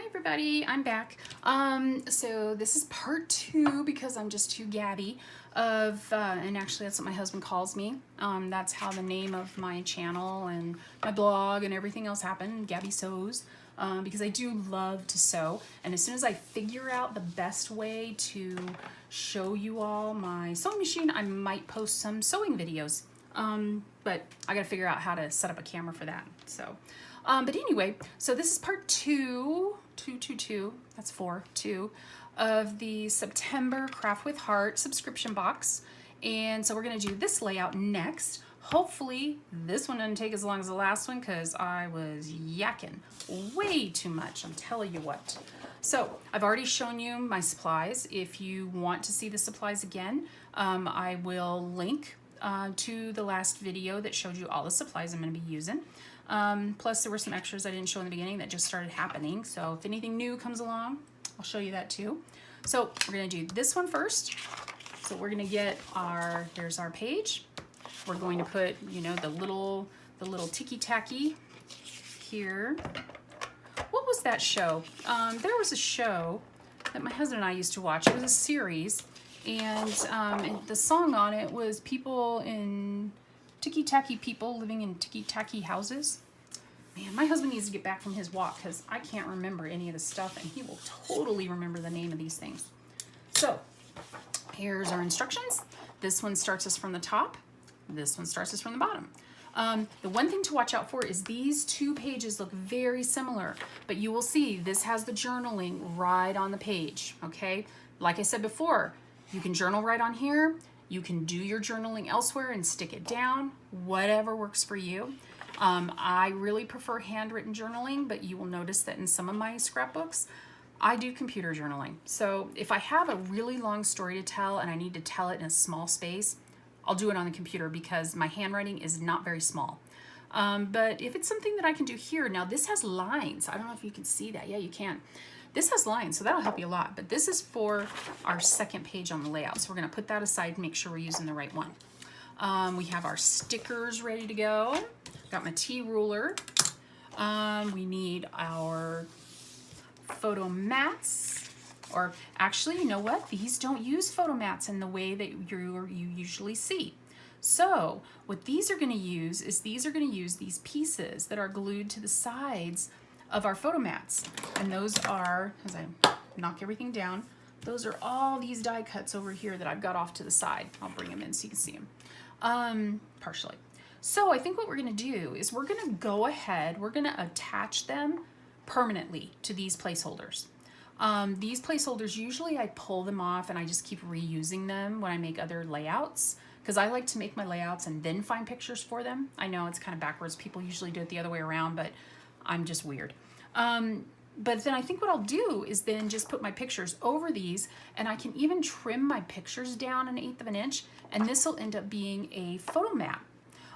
Hi everybody, I'm back. So this is part 2 because I'm just too gabby of, and actually that's what my husband calls me. That's how the name of my channel and my blog and everything else happened, Gabby Sews, because I do love to sew. And as soon as I figure out the best way to show you all my sewing machine, I might post some sewing videos. But I gotta figure out how to set up a camera for that. So, but anyway, so this is part 2, that's 2 of the September Craft with Heart subscription box. And so we're gonna do this layout next. Hopefully this one doesn't take as long as the last one because I was yakking way too much, I'm telling you what. So I've already shown you my supplies. If you want to see the supplies again, I will link to the last video that showed you all the supplies I'm going to be using. Plus there were some extras I didn't show in the beginning that just started happening. So if anything new comes along, I'll show you that too. So we're going to do this one first. So we're going to get our, here's our page. We're going to put, you know, the little ticky-tacky here. What was that show? There was a show that my husband and I used to watch. It was a series. And the song on it was people in ticky-tacky people living in ticky-tacky houses. Man, my husband needs to get back from his walk because I can't remember any of the stuff and he will totally remember the name of these things. So here's our instructions. This one starts us from the top. This one starts us from the bottom. The one thing to watch out for is these two pages look very similar, but you will see this has the journaling right on the page, okay? Like I said before, you can journal right on here. You can do your journaling elsewhere and stick it down, whatever works for you. I really prefer handwritten journaling, but you will notice that in some of my scrapbooks, I do computer journaling. So if I have a really long story to tell and I need to tell it in a small space, I'll do it on the computer because my handwriting is not very small. But if it's something that I can do here, now this has lines. I don't know if you can see that. Yeah, you can. This has lines, so that'll help you a lot. But this is for our second page on the layout. So we're gonna put that aside and make sure we're using the right one. We have our stickers ready to go. Got my T ruler. We need our photo mats. Or actually, you know what? These don't use photo mats in the way that you usually see. So what these are gonna use is these are gonna use these pieces that are glued to the sides of our photo mats. And those are, as I knock everything down, those are all these die cuts over here that I've got off to the side. I'll bring them in so you can see them, partially. So I think what we're gonna do is we're gonna go ahead, we're gonna attach them permanently to these placeholders. These placeholders, usually I pull them off and I just keep reusing them when I make other layouts because I like to make my layouts and then find pictures for them. I know it's kind of backwards. People usually do it the other way around, but I'm just weird. But then I think what I'll do is then just put my pictures over these and I can even trim my pictures down 1/8 of an inch and this will end up being a photo mat.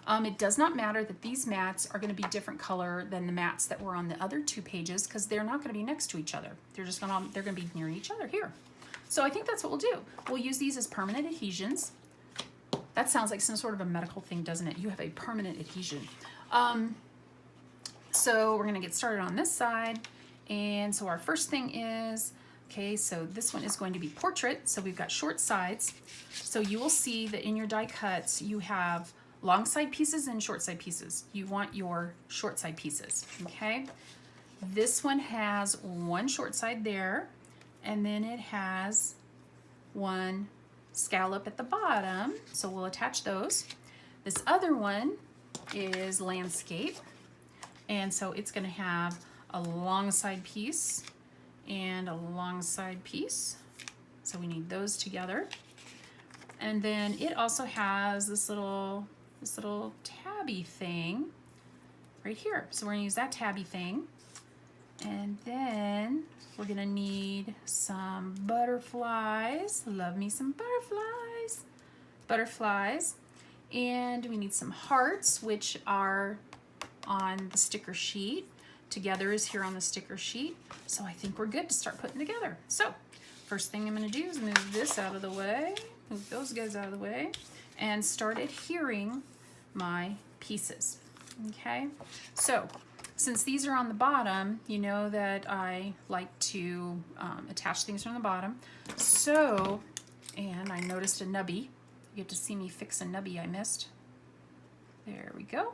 It does not matter that these mats are going to be different color than the mats that were on the other 2 pages because they're not going to be next to each other. They're going to be near each other here. So I think that's what we'll do. We'll use these as permanent adhesions. That sounds like some sort of a medical thing, doesn't it? You have a permanent adhesion. So we're going to get started on this side. And so our first thing is, okay, so this one is going to be portrait. So we've got short sides. So you will see that in your die cuts, you have long side pieces and short side pieces. You want your short side pieces, okay? This one has one short side there, and then it has one scallop at the bottom. So we'll attach those. This other one is landscape. And so it's gonna have a long side piece and a long side piece. So we need those together. And then it also has this little tabby thing right here. So we're gonna use that tabby thing. And then we're gonna need some butterflies. Love me some butterflies. Butterflies. And we need some hearts, which are on the sticker sheet. Together is here on the sticker sheet. So I think we're good to start putting together. So first thing I'm gonna do is move this out of the way, move those guys out of the way, and start adhering my pieces, okay? So since these are on the bottom, you know that I like to attach things from the bottom. So, and I noticed a nubby. You get to see me fix a nubby I missed. There we go.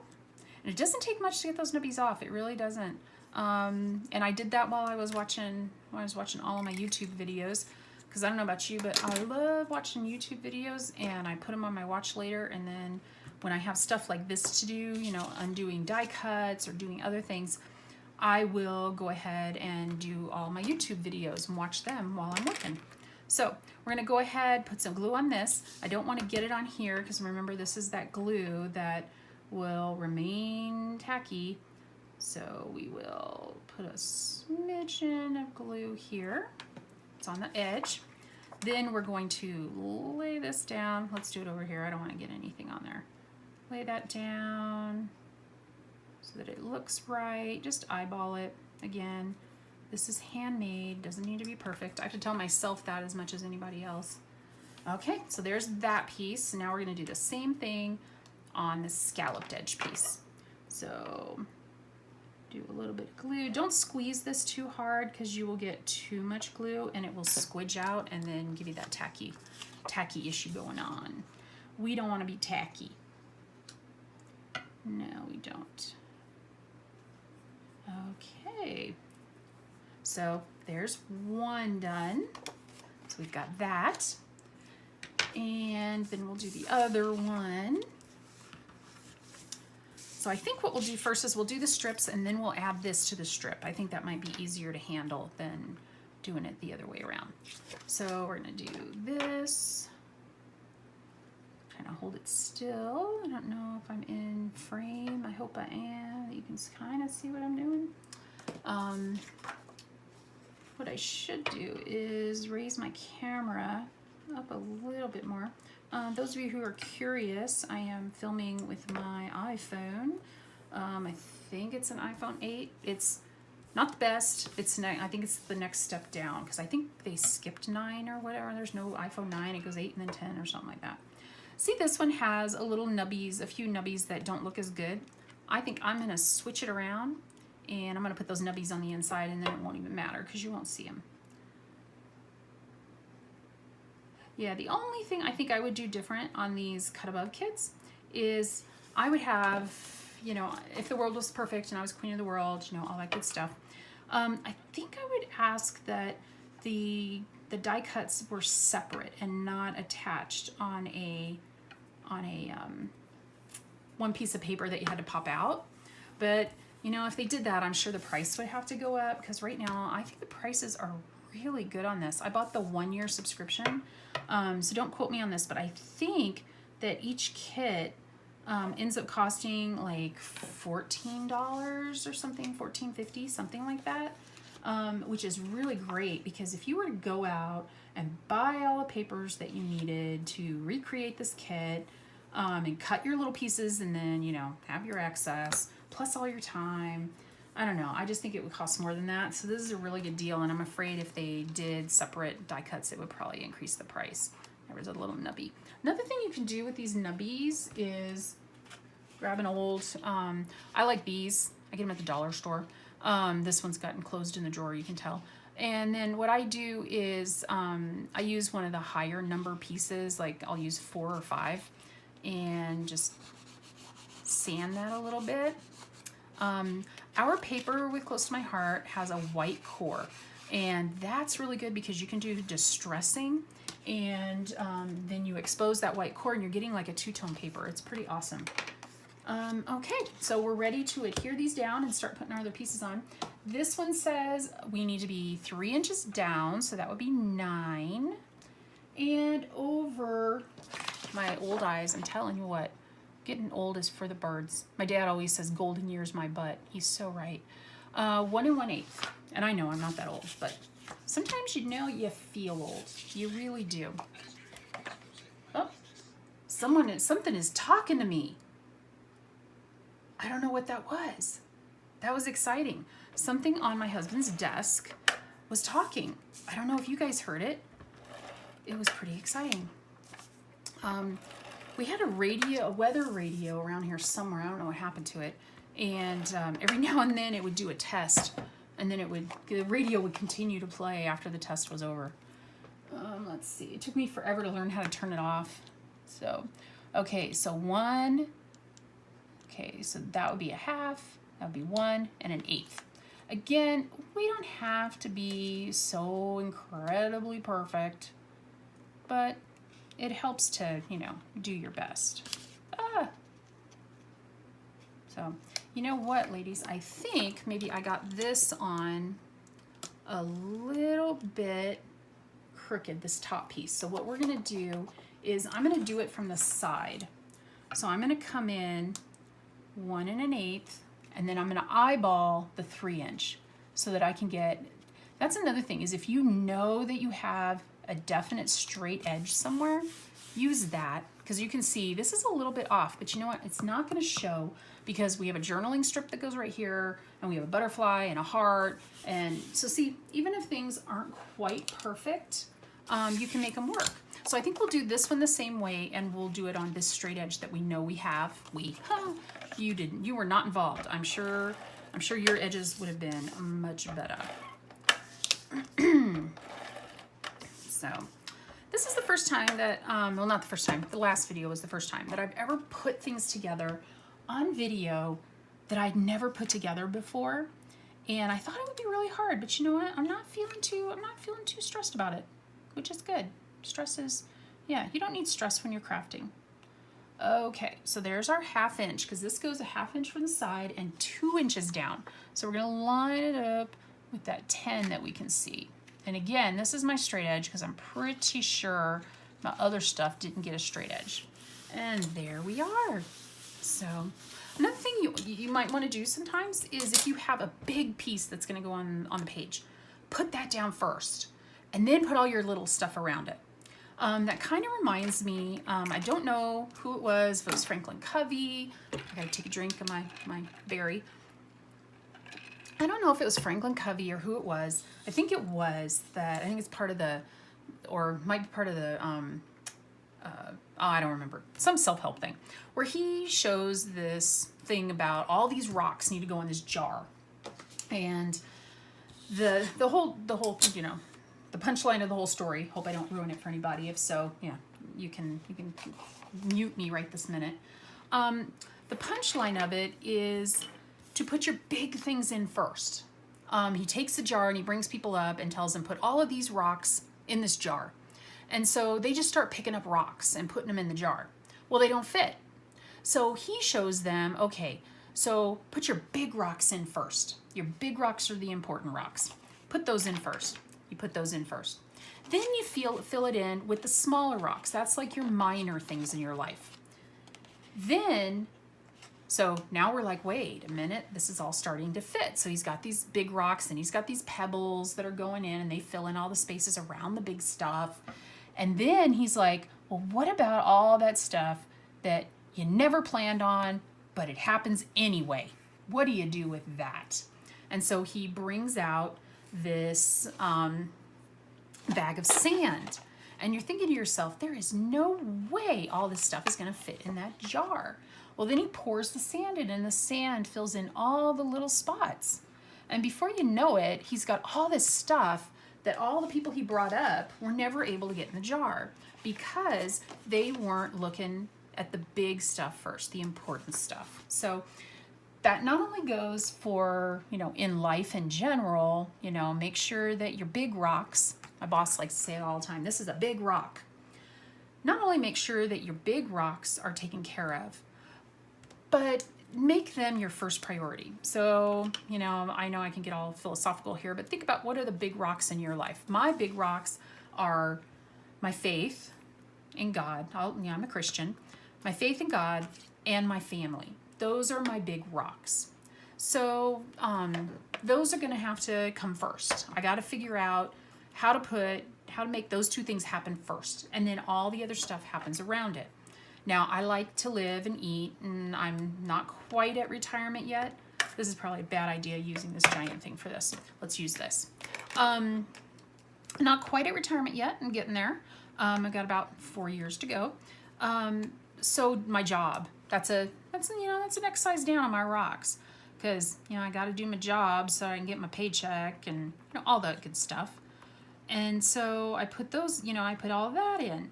And it doesn't take much to get those nubbies off. It really doesn't. And I did that while I was watching all of my YouTube videos. Because I don't know about you, but I love watching YouTube videos, and I put them on my watch later, and then when I have stuff like this to do, you know, undoing die cuts or doing other things, I will go ahead and do all my YouTube videos and watch them while I'm working. So we're going to go ahead, put some glue on this. I don't want to get it on here because remember, this is that glue that will remain tacky. So we will put a smidgen of glue here. It's on the edge. Then we're going to lay this down. Let's do it over here. I don't want to get anything on there. Lay that down so that it looks right. Just eyeball it. Again, this is handmade, doesn't need to be perfect. I have to tell myself that as much as anybody else. Okay, so there's that piece. Now we're going to do the same thing on the scalloped edge piece. So do a little bit of glue. Don't squeeze this too hard because you will get too much glue and it will squidge out and then give you that tacky issue going on. We don't want to be tacky. No, we don't. Okay. So there's one done. So we've got that. And then we'll do the other one. So I think what we'll do first is we'll do the strips and then we'll add this to the strip. I think that might be easier to handle than doing it the other way around. So we're going to do this. Kind of hold it still. I don't know if I'm in frame. I hope I am. You can kind of see what I'm doing. What I should do is raise my camera up a little bit more. Those of you who are curious, I am filming with my iPhone. I think it's an iPhone 8. It's not the best. I think it's the next step down because I think they skipped 9 or whatever. There's no iPhone 9. It goes 8 and then 10 or something like that. See, this one has a few nubbies that don't look as good. I think I'm going to switch it around and I'm going to put those nubbies on the inside and then it won't even matter because you won't see them. Yeah, the only thing I think I would do different on these cut above kits is I would have, you know, if the world was perfect and I was queen of the world, you know, all that good stuff. I think I would ask that the die cuts were separate and not attached on a one piece of paper that you had to pop out. But you know, if they did that, I'm sure the price would have to go up because right now I think the prices are really good on this. I bought the 1-year subscription, so don't quote me on this, but I think that each kit ends up costing like $14 or something, $14.50, something like that, which is really great because if you were to go out and buy all the papers that you needed to recreate this kit and cut your little pieces and then, you know, have your excess plus all your time, I don't know. I just think it would cost more than that. So this is a really good deal, and I'm afraid if they did separate die cuts, it would probably increase the price. There was a little nubby. Another thing you can do with these nubbies is grab an old, I like these. I get them at the dollar store. This one's got enclosed in the drawer, you can tell. And then what I do is I use one of the higher number pieces, like I'll use 4 or 5, and just sand that a little bit. Our paper with Close to My Heart has a white core, and that's really good because you can do distressing and then you expose that white core and you're getting like a 2-tone paper. It's pretty awesome. Okay, so we're ready to adhere these down and start putting our other pieces on. This one says we need to be 3 inches down, so that would be 9. And over my old eyes, I'm telling you what, getting old is for the birds. My dad always says golden years my butt. He's so right. 1 1/8. And I know I'm not that old, but sometimes you know you feel old. You really do. Oh, something is talking to me. I don't know what that was. That was exciting. Something on my husband's desk was talking. I don't know if you guys heard it. It was pretty exciting. We had a weather radio around here somewhere. I don't know what happened to it. And every now and then it would do a test, and then the radio would continue to play after the test was over. Let's see, it took me forever to learn how to turn it off. So, okay, so 1, okay, so that would be a half, that would be 1 and an 1/8. Again, we don't have to be so incredibly perfect, but it helps to, you know, do your best. So, you know what, ladies? I think maybe I got this on a little bit crooked, this top piece. So what we're gonna do is I'm gonna do it from the side. So I'm gonna come in 1 and an 1/8, and then I'm gonna eyeball the 3" so that I can get, that's another thing, is if you know that you have a definite straight edge somewhere, use that, because you can see this is a little bit off, but you know what? It's not gonna show because we have a journaling strip that goes right here, and we have a butterfly and a heart. And so see, even if things aren't quite perfect, you can make them work. So I think we'll do this one the same way, and we'll do it on this straight edge that we know we have. You didn't, you were not involved. I'm sure your edges would have been much better. So this is the first time that, well, not the first time, the last video was the first time that I've ever put things together on video that I'd never put together before. And I thought it would be really hard, but you know what? I'm not feeling too stressed about it, which is good. Stress is, yeah, you don't need stress when you're crafting. Okay, so there's our 1/2 inch, because this goes a 1/2 inch from the side and 2 inches down. So we're gonna line it up with that 10 that we can see. And again, this is my straight edge because I'm pretty sure my other stuff didn't get a straight edge. And there we are. So another thing you might want to do sometimes is if you have a big piece that's going to go on the page, put that down first and then put all your little stuff around it. That kind of reminds me, I don't know who it was, if it was Franklin Covey. I gotta take a drink of my berry. I don't know if it was Franklin Covey or who it was. I think it was that, I think it's part of the, or might be part of the, I don't remember, some self-help thing, where he shows this thing about all these rocks need to go in this jar. And the whole, you know, the punchline of the whole story, hope I don't ruin it for anybody. If so, yeah, you can mute me right this minute. The punchline of it is to put your big things in first. He takes the jar and he brings people up and tells them, put all of these rocks in this jar. And so they just start picking up rocks and putting them in the jar. Well, they don't fit. So he shows them, okay, so put your big rocks in first. Your big rocks are the important rocks. Put those in first. You put those in first. Then you fill it in with the smaller rocks. That's like your minor things in your life. Then, so now we're like, wait a minute, this is all starting to fit. So he's got these big rocks and he's got these pebbles that are going in and they fill in all the spaces around the big stuff. And then he's like, well, what about all that stuff that you never planned on, but it happens anyway? What do you do with that? And so he brings out this bag of sand. And you're thinking to yourself, there is no way all this stuff is going to fit in that jar. Well, then he pours the sand in, and the sand fills in all the little spots. And before you know it, he's got all this stuff that all the people he brought up were never able to get in the jar because they weren't looking at the big stuff first, the important stuff. So that not only goes for, you know, in life in general, you know, make sure that your big rocks, my boss likes to say it all the time, this is a big rock. Not only make sure that your big rocks are taken care of, but make them your first priority. So, you know I can get all philosophical here, but think about what are the big rocks in your life. My big rocks are my faith in God. I'm a Christian. My faith in God and my family. Those are my big rocks. So those are going to have to come first. I got to figure out how to make those two things happen first, and then all the other stuff happens around it. Now, I like to live and eat, and I'm not quite at retirement yet. This is probably a bad idea using this giant thing for this. Let's use this. Not quite at retirement yet. I'm getting there. I've got about 4 years to go. So my job, that's a That's, that's the next size down on my rocks. Because, I got to do my job so I can get my paycheck and all that good stuff. And so I put those, I put all of that in.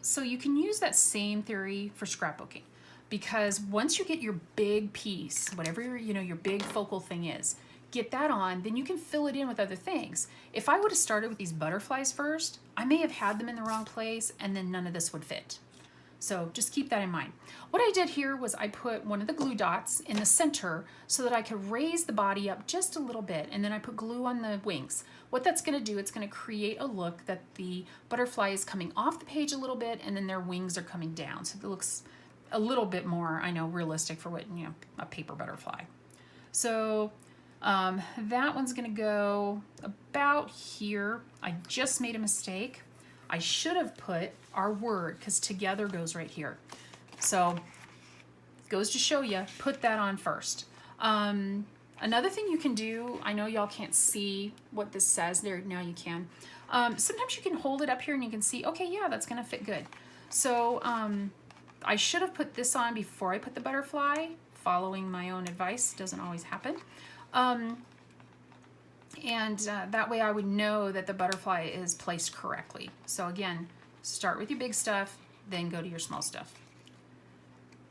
So you can use that same theory for scrapbooking, because once you get your big piece, whatever your big focal thing is, get that on, then you can fill it in with other things. If I would have started with these butterflies first, I may have had them in the wrong place and then none of this would fit. So just keep that in mind. What I did here was I put one of the glue dots in the center so that I could raise the body up just a little bit, and then I put glue on the wings. What that's going to do, it's going to create a look that the butterfly is coming off the page a little bit and then their wings are coming down. So it looks a little bit more, I know, realistic for what, a paper butterfly. So that one's going to go about here. I just made a mistake. I should have put our word, because together goes right here. So it goes to show you, put that on first. Another thing you can do, I know y'all can't see what this says there, now you can. Sometimes you can hold it up here and you can see, okay, yeah, that's gonna fit good. So I should have put this on before I put the butterfly. Following my own advice doesn't always happen. And that way I would know that the butterfly is placed correctly. So again, start with your big stuff, then go to your small stuff.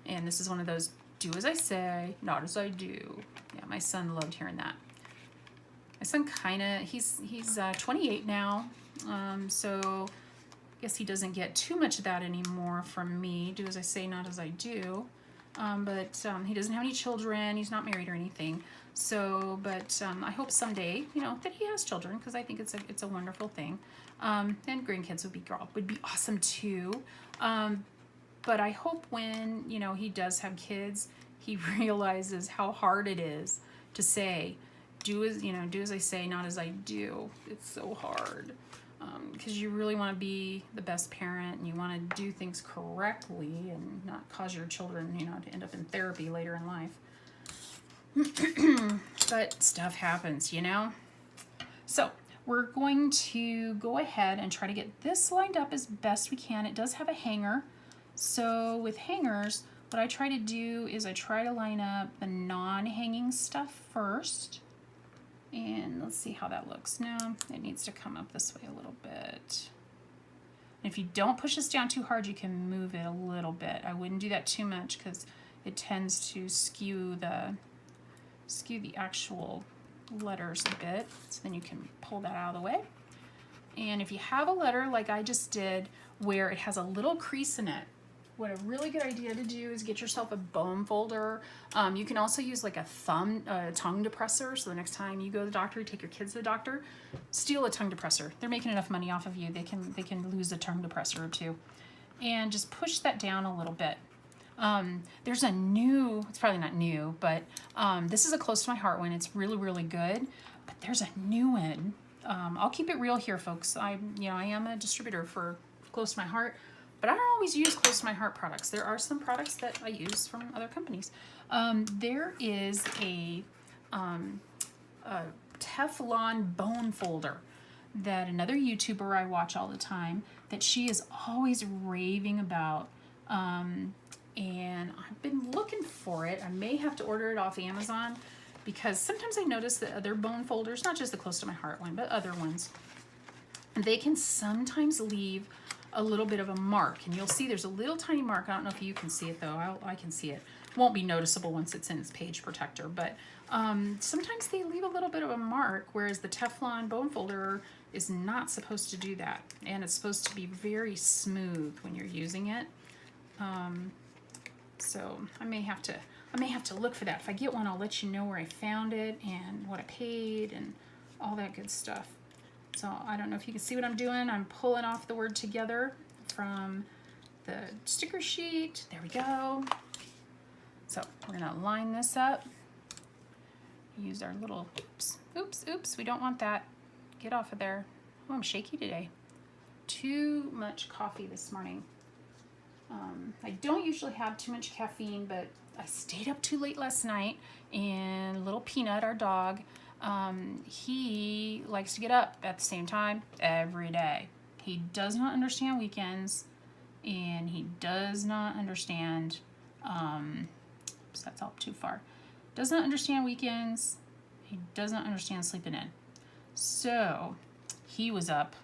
And this is one of those, do as I say, not as I do. Yeah, my son loved hearing that. My son he's 28 now, so I guess he doesn't get too much of that anymore from me. Do as I say, not as I do. But he doesn't have any children. He's not married or anything. So, but I hope someday, that he has children, because I think it's a wonderful thing. And grandkids would be awesome too. But I hope when, he does have kids, he realizes how hard it is to say, do as I say, not as I do. It's so hard. Because you really want to be the best parent, and you want to do things correctly and not cause your children, to end up in therapy later in life. But stuff happens, So we're going to go ahead and try to get this lined up as best we can. It does have a hanger. So with hangers, what I try to do is I try to line up the non-hanging stuff first. And let's see how that looks. Now it needs to come up this way a little bit. And if you don't push this down too hard, you can move it a little bit. I wouldn't do that too much because it tends to skew the actual letters a bit. So then you can pull that out of the way. And if you have a letter like I just did where it has a little crease in it, what a really good idea to do is get yourself a bone folder. You can also use like a tongue depressor. So the next time you go to the doctor, you take your kids to the doctor, steal a tongue depressor. They're making enough money off of you. They can lose a tongue depressor or two. And just push that down a little bit. There's a new, it's probably not new, but this is a close to my heart one. It's really, really good. But there's a new one. I'll keep it real here, folks. I am a distributor for close to my heart. But I don't always use close to my heart products. There are some products that I use from other companies. There is a Teflon bone folder that another YouTuber I watch all the time, that she is always raving about. And I've been looking for it. I may have to order it off Amazon, because sometimes I notice that other bone folders, not just the close to my heart one, but other ones, they can sometimes leave a little bit of a mark, and you'll see there's a little tiny mark. I don't know if you can see it though. I can see it. Won't be noticeable once it's in its page protector, but sometimes they leave a little bit of a mark, whereas the Teflon bone folder is not supposed to do that, and it's supposed to be very smooth when you're using it. So I may have to look for that. If I get one, I'll let you know where I found it and what I paid and all that good stuff. So I don't know if you can see what I'm doing. I'm pulling off the word together from the sticker sheet. There we go. So we're gonna line this up. Use our little, oops, we don't want that. Get off of there. Oh, I'm shaky today. Too much coffee this morning. I don't usually have too much caffeine, but I stayed up too late last night, and little Peanut, our dog, he likes to get up at the same time every day. He does not understand weekends, and he does not understand So that's all too far. Doesn't understand weekends. He doesn't understand sleeping in. So he was up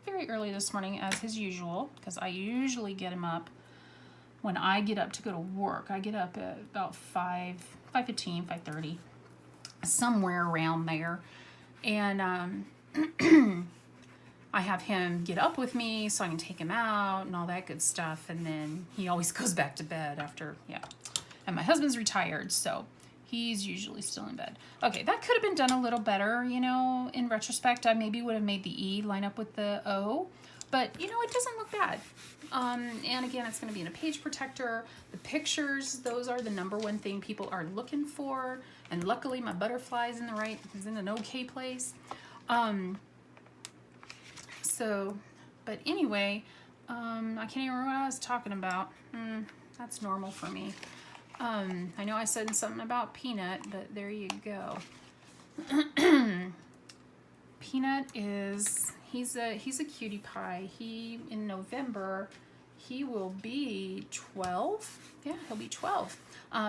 very early this morning as his usual, because I usually get him up when I get up to go to work. I get up at about 5:15, 5:30, somewhere around there. And I have him get up with me so I can take him out and all that good stuff. And then he always goes back to bed after, yeah. And my husband's retired, so he's usually still in bed. Okay, that could have been done a little better, you know, in retrospect. I maybe would have made the E line up with the O, but, you know, it doesn't look bad. And again, it's going to be in a page protector. The pictures, those are the number one thing people are looking for. And luckily, my butterfly's in an okay place. But anyway, I can't even remember what I was talking about. That's normal for me. I know I said something about Peanut, but there you go. Peanut he's a cutie pie. In November, he will be 12. Yeah, he'll be 12.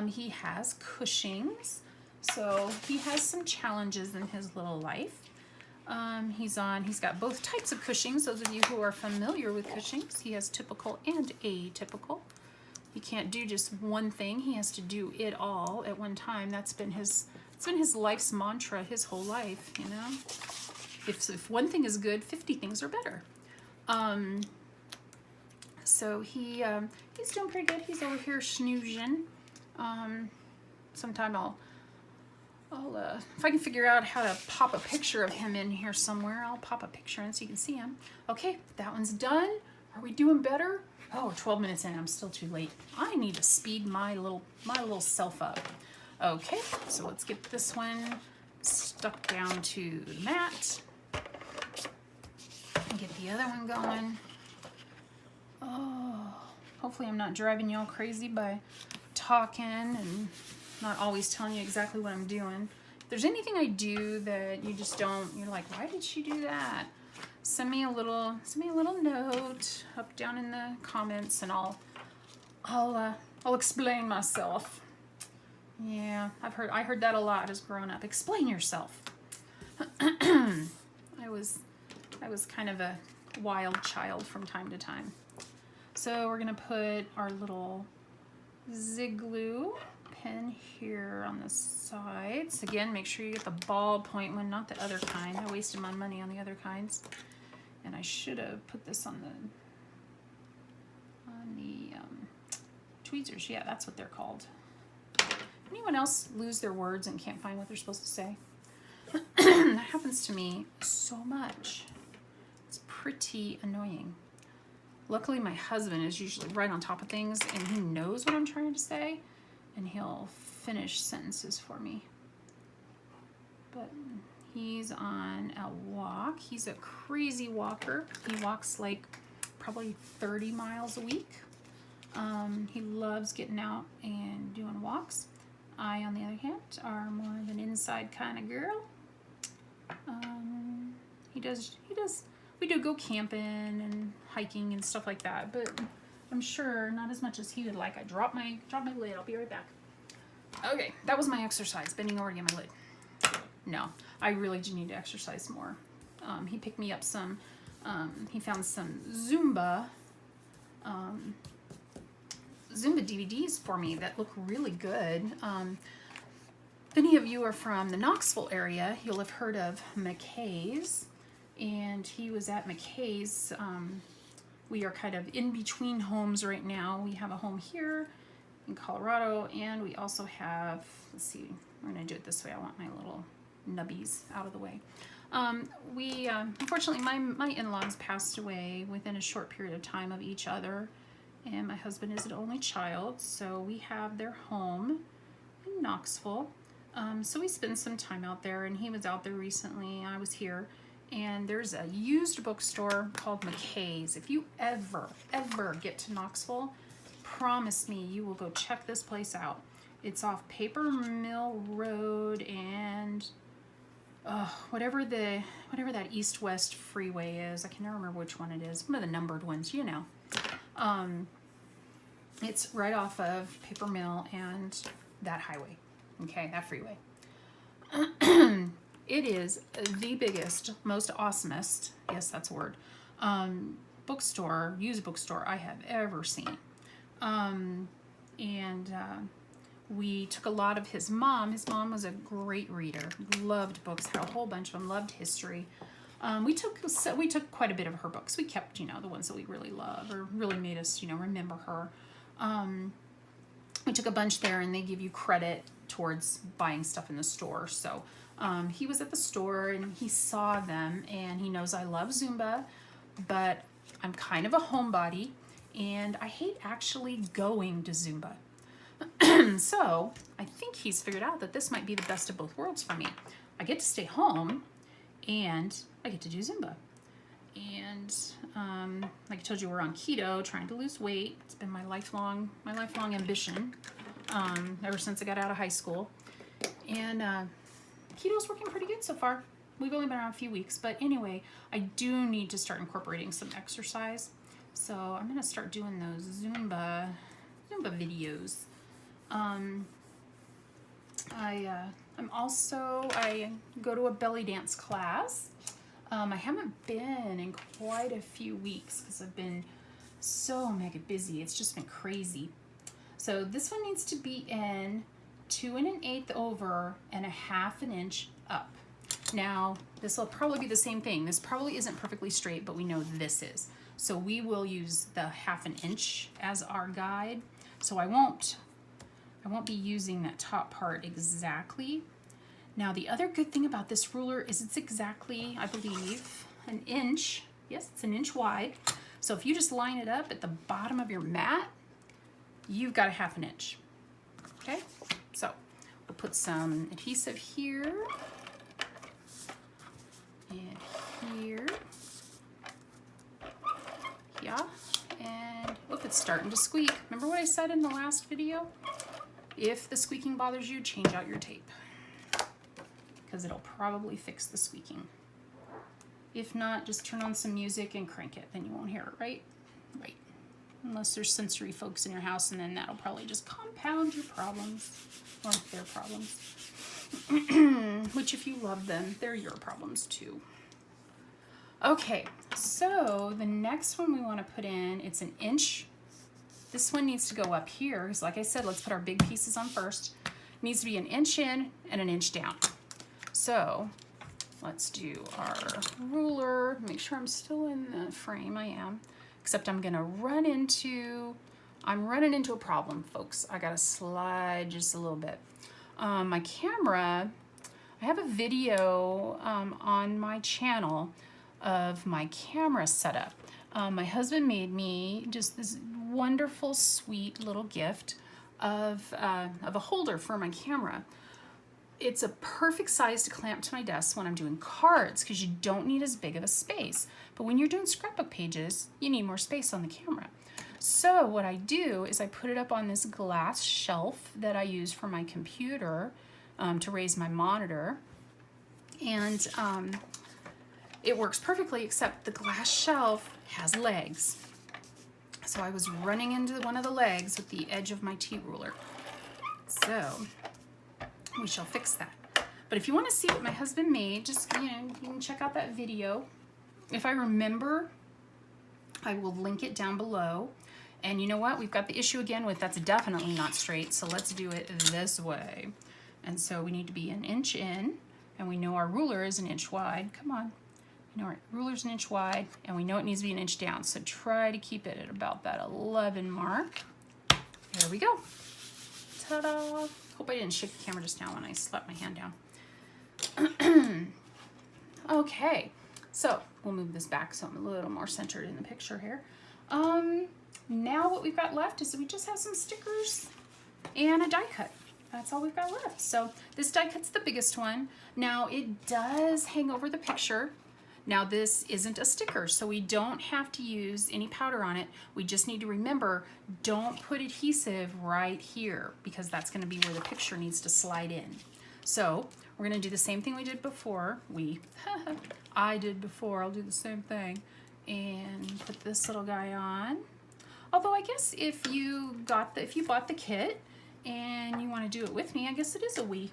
He has Cushing's, so he has some challenges in his little life. He's got both types of Cushing's. Those of you who are familiar with Cushing's, he has typical and atypical. He can't do just one thing. He has to do it all at one time. It's been his life's mantra his whole life, you know. If one thing is good, 50 things are better. So he's doing pretty good. He's over here snoozing. Sometime I'll if I can figure out how to pop a picture of him in here somewhere, I'll pop a picture in so you can see him. Okay, that one's done. Are we doing better? Oh, 12 minutes in, I'm still too late. I need to speed my little self up. Okay, so let's get this one stuck down to the mat. And get the other one going. Oh, hopefully I'm not driving y'all crazy by talking and not always telling you exactly what I'm doing. If there's anything I do that you just don't, you're like, why did she do that? Send me a little note up down in the comments, and I'll explain myself. Yeah, I heard that a lot as growing up. Explain yourself. I was kind of a wild child from time to time. So we're gonna put our little Zig-Glue pen here on the sides. Again, make sure you get the ballpoint one, not the other kind. I wasted my money on the other kinds. And I should have put this on the tweezers. Yeah, that's what they're called. Anyone else lose their words and can't find what they're supposed to say? That happens to me so much. It's pretty annoying. Luckily, my husband is usually right on top of things, and he knows what I'm trying to say, and he'll finish sentences for me. But he's on a walk. He's a crazy walker. He walks like probably 30 miles a week. He loves getting out and doing walks. I, on the other hand, are more of an inside kind of girl. We do go camping and hiking and stuff like that, but I'm sure not as much as he would like. I drop my lid. I'll be right back. Okay, that was my exercise, bending over to get my lid. No, I really do need to exercise more. He picked me up some, he found some Zumba DVDs for me that look really good. If any of you are from the Knoxville area, you'll have heard of McKay's, and he was at McKay's. We are kind of in between homes right now. We have a home here in Colorado, and we also have, let's see, we're gonna do it this way. I want my little nubbies out of the way. Unfortunately, my in-laws passed away within a short period of time of each other, and my husband is an only child, so we have their home in Knoxville. So we spend some time out there, and he was out there recently. I was here, and there's a used bookstore called McKay's. If you ever get to Knoxville, promise me you will go check this place out. It's off Paper Mill Road and whatever that east-west freeway is. I can never remember which one it is. One of the numbered ones, you know. It's right off of Paper Mill and that highway, okay, that freeway. It is the biggest, most awesomest, yes, that's a word, bookstore, used bookstore I have ever seen. We took a lot of his mom. His mom was a great reader, loved books, had a whole bunch of them, loved history. We took quite a bit of her books. We kept, the ones that we really love or really made us, remember her. We took a bunch there, and they give you credit towards buying stuff in the store. So he was at the store and he saw them, and he knows I love Zumba, but I'm kind of a homebody and I hate actually going to Zumba. So I think he's figured out that this might be the best of both worlds for me. I get to stay home and I get to do Zumba. And like I told you, we're on keto, trying to lose weight. It's been my lifelong ambition ever since I got out of high school. And keto's working pretty good so far. We've only been around a few weeks, but anyway, I do need to start incorporating some exercise. So I'm gonna start doing those Zumba videos. I go to a belly dance class. I haven't been in quite a few weeks because I've been so mega busy. It's just been crazy. So this one needs to be in 2 1/8 over and 1/2 inch up. Now, this will probably be the same thing. This probably isn't perfectly straight, but we know this is. So we will use the 1/2 inch as our guide. So I won't be using that top part exactly. Now, the other good thing about this ruler is it's exactly, I believe, an inch. Yes, it's an inch wide. So if you just line it up at the bottom of your mat, you've got a 1/2 inch. Okay, so we'll put some adhesive here and here. Yeah, and look, it's starting to squeak. Remember what I said in the last video? If the squeaking bothers you, change out your tape, because it'll probably fix the squeaking. If not, just turn on some music and crank it, then you won't hear it, right? Right. Unless there's sensory folks in your house, and then that'll probably just compound your problems, or their problems. Which, if you love them, they're your problems too. Okay, so the next one we want to put in, it's an inch. This one needs to go up here, because like I said, let's put our big pieces on first. It needs to be an inch in and an inch down. So let's do our ruler. Make sure I'm still in the frame. I am. Except I'm gonna run into a problem, folks. I gotta slide just a little bit. My camera, I have a video on my channel of my camera setup. My husband made me just this wonderful, sweet little gift of a holder for my camera. It's a perfect size to clamp to my desk when I'm doing cards, because you don't need as big of a space. But when you're doing scrapbook pages, you need more space on the camera. So what I do is I put it up on this glass shelf that I use for my computer to raise my monitor. And it works perfectly, except the glass shelf has legs. So I was running into one of the legs with the edge of my T-ruler. So we shall fix that. But if you want to see what my husband made, just, you can check out that video. If I remember, I will link it down below. And you know what? We've got the issue again with that's definitely not straight, so let's do it this way. And so we need to be an inch in, and we know our ruler is an inch wide. Come on. You know our ruler's an inch wide, and we know it needs to be an inch down, so try to keep it at about that 11 mark. There we go. Ta-da! Hope I didn't shake the camera just now when I slapped my hand down. Okay, so we'll move this back so I'm a little more centered in the picture here. Now what we've got left is we just have some stickers and a die cut. That's all we've got left. So this die cut's the biggest one. Now it does hang over the picture. Now this isn't a sticker, so we don't have to use any powder on it. We just need to remember, don't put adhesive right here, because that's going to be where the picture needs to slide in. So we're going to do the same thing we did before. I did before. I'll do the same thing. And put this little guy on. Although I guess if you bought the kit and you want to do it with me, I guess it is a Wii.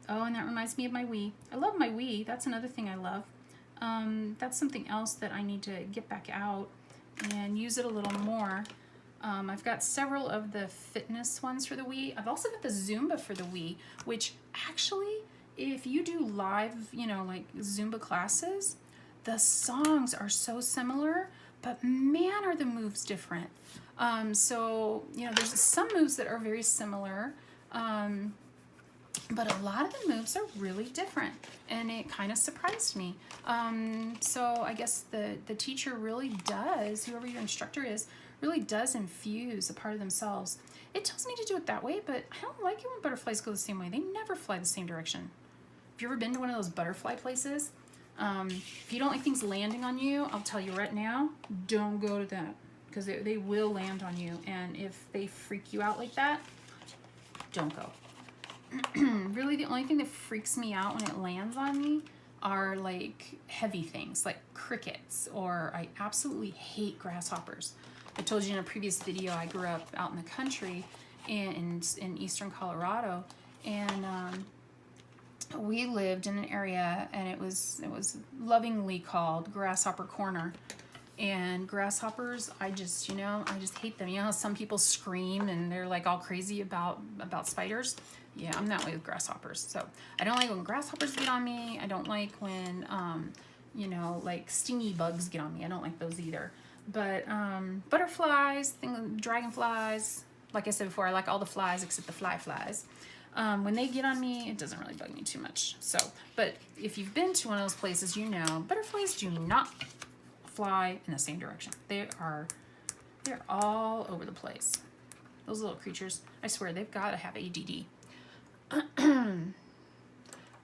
Oh, and that reminds me of my Wii. I love my Wii. That's another thing I love. That's something else that I need to get back out and use it a little more. I've got several of the fitness ones for the Wii. I've also got the Zumba for the Wii, which actually, if you do live, you know, like Zumba classes, the songs are so similar, but man, are the moves different. So, you know, there's some moves that are very similar, but a lot of the moves are really different, and it kind of surprised me. So I guess the teacher really does, whoever your instructor is, really does infuse a part of themselves. It tells me to do it that way, but I don't like it when butterflies go the same way. They never fly the same direction. Have you ever been to one of those butterfly places? If you don't like things landing on you, I'll tell you right now, don't go to that, because they will land on you, and if they freak you out like that, don't go. Really, the only thing that freaks me out when it lands on me are like heavy things like crickets, or I absolutely hate grasshoppers. I told you in a previous video I grew up out in the country in eastern Colorado, and we lived in an area, and it was lovingly called Grasshopper Corner. And grasshoppers, I just hate them. You know how some people scream and they're like all crazy about spiders? Yeah, I'm that way with grasshoppers. So I don't like when grasshoppers get on me. I don't like when, you know, like stingy bugs get on me. I don't like those either. But butterflies, dragonflies, like I said before, I like all the flies except the flies. When they get on me, it doesn't really bug me too much. So, but if you've been to one of those places, you know, butterflies do not fly in the same direction. They're all over the place. Those little creatures, I swear, they've got to have ADD.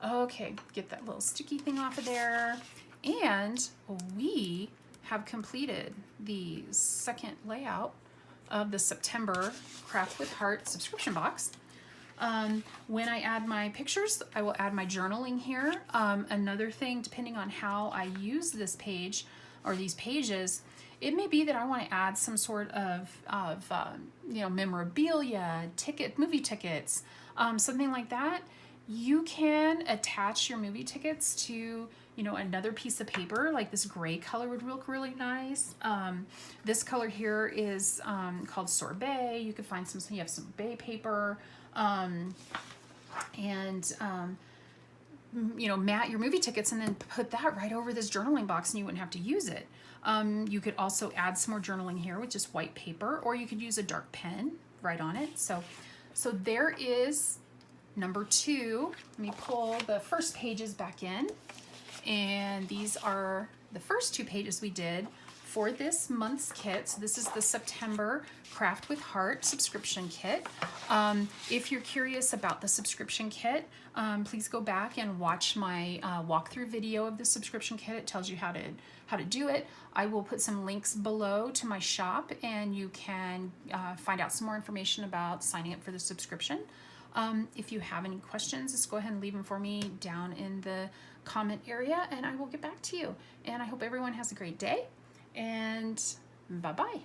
Okay, get that little sticky thing off of there. And we have completed the second layout of the September Craft with Heart subscription box. When I add my pictures, I will add my journaling here. Another thing, depending on how I use this page or these pages, it may be that I want to add some sort of you know, memorabilia, movie tickets, something like that. You can attach your movie tickets to, you know, another piece of paper. Like this gray color would look really nice. This color here is called sorbet. You could find you have some bay paper, you know, mat your movie tickets and then put that right over this journaling box, and you wouldn't have to use it. You could also add some more journaling here with just white paper, or you could use a dark pen right on it. So there is number 2. Let me pull the first pages back in, and these are the first 2 pages we did for this month's kit. So this is the September Craft with Heart subscription kit. If you're curious about the subscription kit, please go back and watch my walkthrough video of the subscription kit. It tells you how to do it. I will put some links below to my shop, and you can find out some more information about signing up for the subscription. If you have any questions, just go ahead and leave them for me down in the comment area, and I will get back to you. And I hope everyone has a great day, and bye-bye.